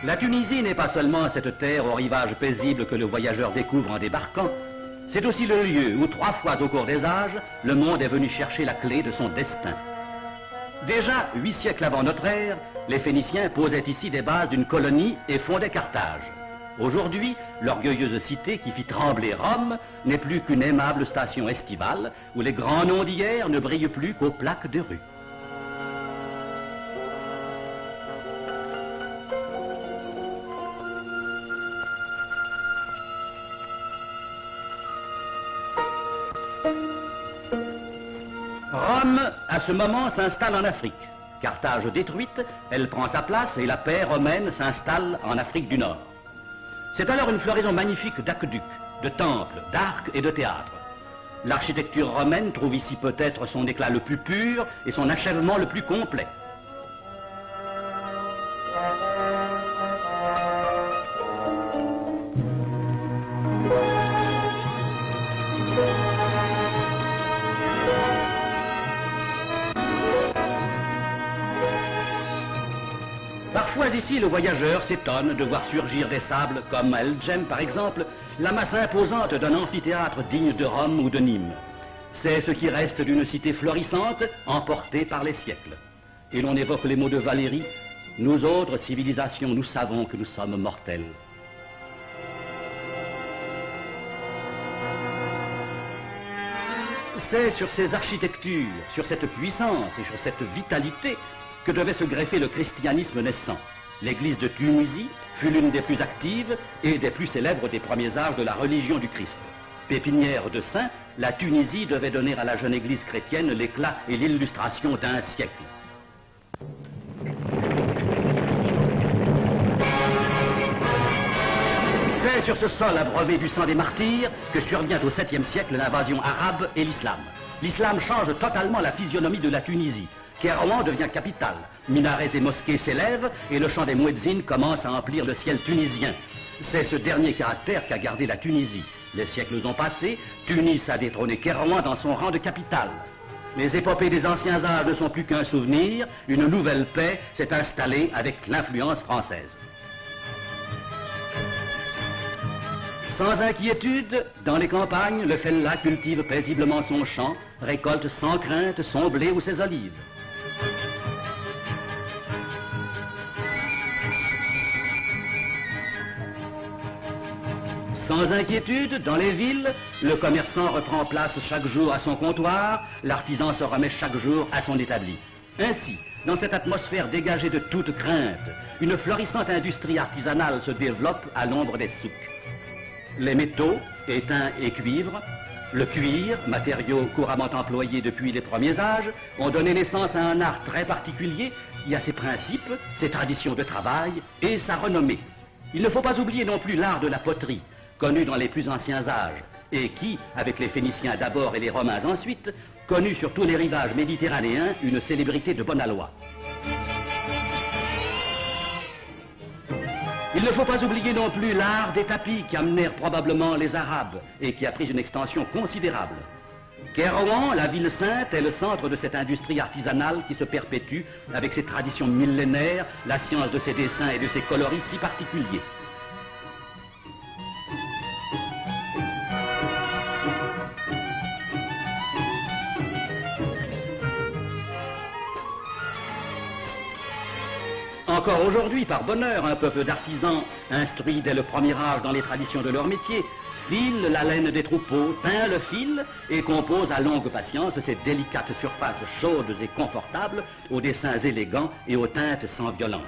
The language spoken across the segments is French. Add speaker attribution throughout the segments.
Speaker 1: La Tunisie n'est pas seulement cette terre au rivage paisible que le voyageur découvre en débarquant, c'est aussi le lieu où 3 fois au cours des âges, le monde est venu chercher la clé de son destin. Déjà 8 siècles avant notre ère, les Phéniciens posaient ici des bases d'une colonie et fondaient Carthage. Aujourd'hui, l'orgueilleuse cité qui fit trembler Rome n'est plus qu'une aimable station estivale où les grands noms d'hier ne brillent plus qu'aux plaques de rue. Rome, à ce moment, s'installe en Afrique. Carthage détruite, elle prend sa place et la paix romaine s'installe en Afrique du Nord. C'est alors une floraison magnifique d'aqueducs, de temples, d'arcs et de théâtres. L'architecture romaine trouve ici peut-être son éclat le plus pur et son achèvement le plus complet. Parfois ici, le voyageur s'étonne de voir surgir des sables, comme à El Djem par exemple, la masse imposante d'un amphithéâtre digne de Rome ou de Nîmes. C'est ce qui reste d'une cité florissante, emportée par les siècles. Et l'on évoque les mots de Valérie, « Nous autres civilisations, nous savons que nous sommes mortels ». C'est sur ces architectures, sur cette puissance et sur cette vitalité que devait se greffer le christianisme naissant. L'église de Tunisie fut l'une des plus actives et des plus célèbres des premiers âges de la religion du Christ. Pépinière de saints, la Tunisie devait donner à la jeune église chrétienne l'éclat et l'illustration d'un siècle. C'est sur ce sol abreuvé du sang des martyrs que survient au 7e siècle l'invasion arabe et l'islam. L'islam change totalement la physionomie de la Tunisie. Kairouan devient capitale, minarets et mosquées s'élèvent et le chant des muezzins commence à emplir le ciel tunisien. C'est ce dernier caractère qu'a gardé la Tunisie. Les siècles ont passé, Tunis a détrôné Kairouan dans son rang de capitale. Les épopées des anciens âges ne sont plus qu'un souvenir, une nouvelle paix s'est installée avec l'influence française. Sans inquiétude, dans les campagnes, le fellah cultive paisiblement son champ, récolte sans crainte son blé ou ses olives. Sans inquiétude, dans les villes, le commerçant reprend place chaque jour à son comptoir, l'artisan se remet chaque jour à son établi. Ainsi, dans cette atmosphère dégagée de toute crainte, une florissante industrie artisanale se développe à l'ombre des souks. Les métaux, étain et cuivre, le cuir, matériau couramment employé depuis les premiers âges, ont donné naissance à un art très particulier qui a ses principes, ses traditions de travail et sa renommée. Il ne faut pas oublier non plus l'art de la poterie, connu dans les plus anciens âges, et qui, avec les Phéniciens d'abord et les Romains ensuite, connut sur tous les rivages méditerranéens une célébrité de bonne aloi. Il ne faut pas oublier non plus l'art des tapis qui amenèrent probablement les Arabes et qui a pris une extension considérable. Kairouan, la ville sainte, est le centre de cette industrie artisanale qui se perpétue avec ses traditions millénaires, la science de ses dessins et de ses coloris si particuliers. Encore aujourd'hui, par bonheur, un peuple d'artisans, instruits dès le premier âge dans les traditions de leur métier, file la laine des troupeaux, teint le fil et compose à longue patience ces délicates surfaces chaudes et confortables, aux dessins élégants et aux teintes sans violence.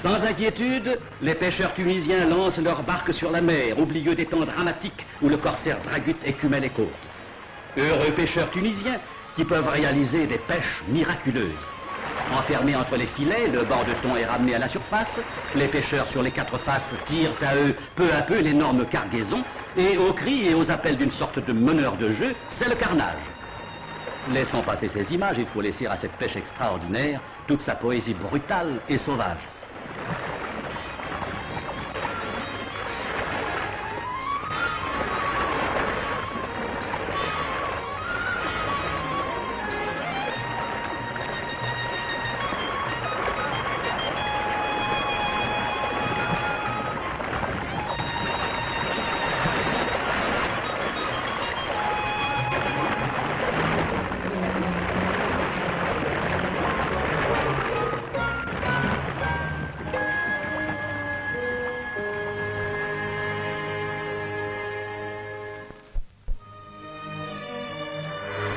Speaker 1: Sans inquiétude, les pêcheurs tunisiens lancent leurs barques sur la mer, au milieu des temps dramatiques où le corsaire dragute écumait les côtes. Heureux pêcheurs tunisiens qui peuvent réaliser des pêches miraculeuses. Enfermés entre les filets, le banc de thon est ramené à la surface, les pêcheurs sur les 4 faces tirent à eux peu à peu l'énorme cargaison, et aux cris et aux appels d'une sorte de meneur de jeu, c'est le carnage. Laissons passer ces images, il faut laisser à cette pêche extraordinaire toute sa poésie brutale et sauvage.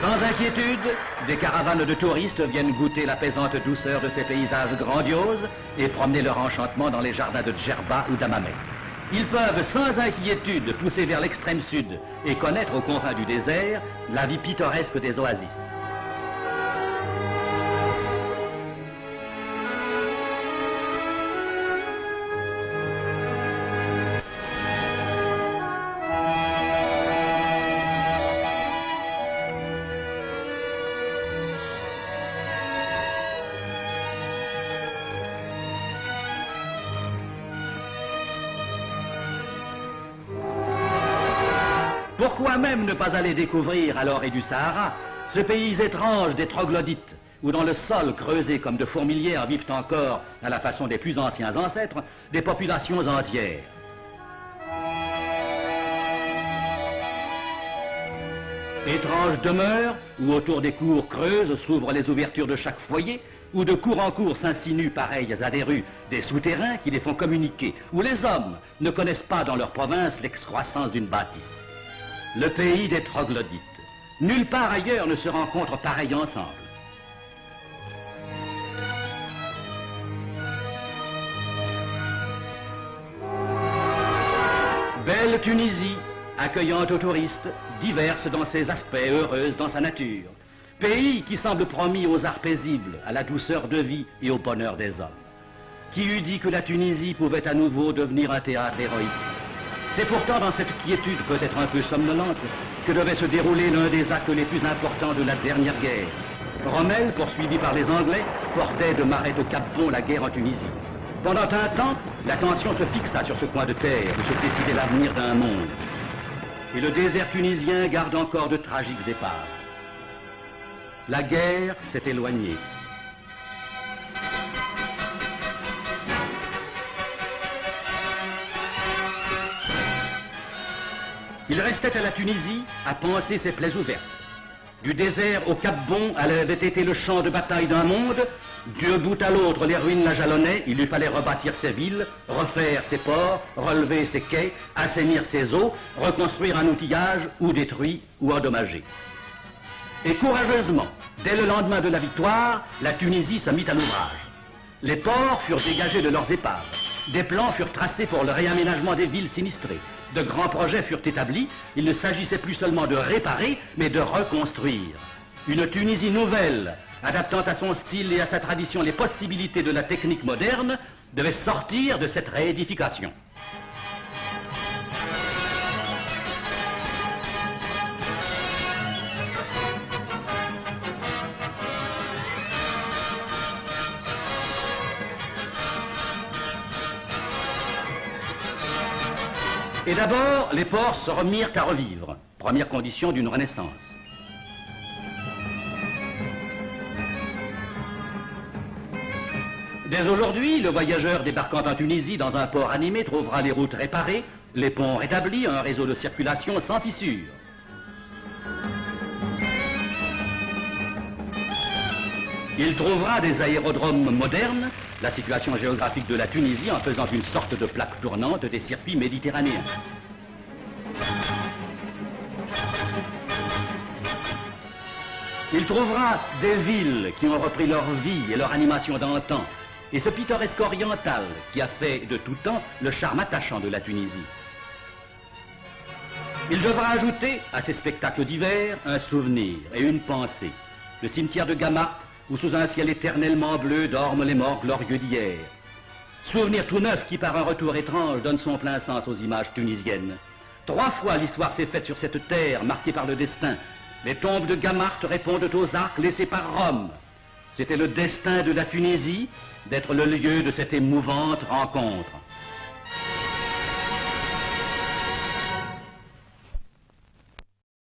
Speaker 1: Sans inquiétude, des caravanes de touristes viennent goûter l'apaisante douceur de ces paysages grandioses et promener leur enchantement dans les jardins de Djerba ou d'Hammamet. Ils peuvent sans inquiétude pousser vers l'extrême sud et connaître aux confins du désert la vie pittoresque des oasis. Pourquoi même ne pas aller découvrir à l'orée du Sahara ce pays étrange des troglodytes, où dans le sol creusé comme de fourmilières vivent encore, à la façon des plus anciens ancêtres, des populations entières. Étrange demeure où autour des cours creuses s'ouvrent les ouvertures de chaque foyer, où de cour en cour s'insinuent pareilles à des rues, des souterrains qui les font communiquer, où les hommes ne connaissent pas dans leur province l'excroissance d'une bâtisse. Le pays des troglodytes. Nulle part ailleurs ne se rencontre pareil ensemble. Belle Tunisie, accueillante aux touristes, diverse dans ses aspects, heureuse dans sa nature. Pays qui semble promis aux arts paisibles, à la douceur de vie et au bonheur des hommes. Qui eût dit que la Tunisie pouvait à nouveau devenir un théâtre héroïque? C'est pourtant dans cette quiétude peut-être un peu somnolente que devait se dérouler l'un des actes les plus importants de la dernière guerre. Rommel, poursuivi par les Anglais, portait de Maret au Cap-Bon la guerre en Tunisie. Pendant un temps, l'attention se fixa sur ce coin de terre où se décidait l'avenir d'un monde. Et le désert tunisien garde encore de tragiques épaves. La guerre s'est éloignée. Il restait à la Tunisie à panser ses plaies ouvertes. Du désert au Cap-Bon, elle avait été le champ de bataille d'un monde. D'un bout à l'autre, les ruines la jalonnaient. Il lui fallait rebâtir ses villes, refaire ses ports, relever ses quais, assainir ses eaux, reconstruire un outillage ou détruit ou endommagé. Et courageusement, dès le lendemain de la victoire, la Tunisie se mit à l'ouvrage. Les ports furent dégagés de leurs épaves. Des plans furent tracés pour le réaménagement des villes sinistrées. De grands projets furent établis. Il ne s'agissait plus seulement de réparer, mais de reconstruire. Une Tunisie nouvelle, adaptant à son style et à sa tradition les possibilités de la technique moderne, devait sortir de cette réédification. Et d'abord, les ports se remirent à revivre, première condition d'une renaissance. Dès aujourd'hui, le voyageur débarquant en Tunisie dans un port animé trouvera les routes réparées, les ponts rétablis, un réseau de circulation sans fissure. Il trouvera des aérodromes modernes, la situation géographique de la Tunisie en faisant une sorte de plaque tournante des circuits méditerranéens. Il trouvera des villes qui ont repris leur vie et leur animation d'antan, et ce pittoresque oriental qui a fait de tout temps le charme attachant de la Tunisie. Il devra ajouter à ces spectacles d'hiver un souvenir et une pensée. Le cimetière de Gamart, où sous un ciel éternellement bleu dorment les morts glorieux d'hier. Souvenir tout neuf qui par un retour étrange donne son plein sens aux images tunisiennes. 3 fois l'histoire s'est faite sur cette terre marquée par le destin, Les tombes de Gamarte répondent aux arcs laissés par Rome. C'était le destin de la Tunisie d'être le lieu de cette émouvante rencontre.